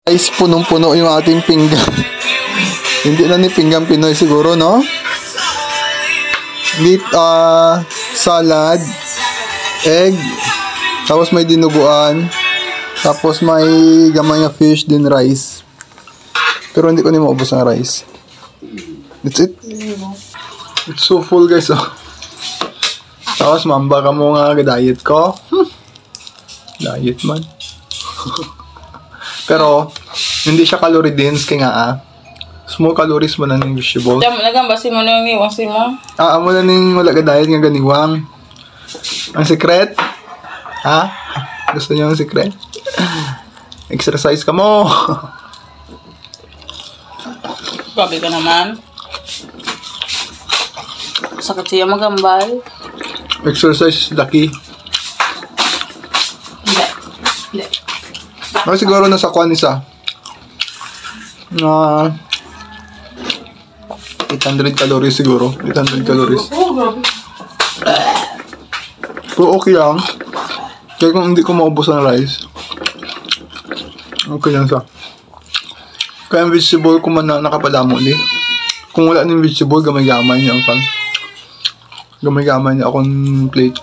Guys, punong-puno yung ating pinggan. Hindi na ni pinggan Pinoy siguro, no? Meat, salad, egg, tapos may dinuguan, tapos may gamay na fish, din rice. Pero hindi ko na maubos ang rice. That's it. It's so full, guys, oh. Tapos mamba ka mo nga diet ko. Diet man. Pero hindi siya calorie dense kaya nga small calories mo na ng vegetables. Nagambasin mo na yung iwang si mo? Mo na ning wala ka diet nga ganiwang. Ang secret? Ha? Gusto niyo ang secret? Exercise ka mo. Grabe ka naman. Sakit siya magambal. Exercise is the key. Hindi. Siguro nasa kwan isa. 800 calories siguro. 800 calories. Pero okay lang. Kaya kung hindi ko maubos ang rice, okay lang siya. Kaya ang vegetable ko man na nakapadamo ni. Kung wala ng vegetable, gamay-gamay niya ang pan. Gamay-gamay niya akong plate.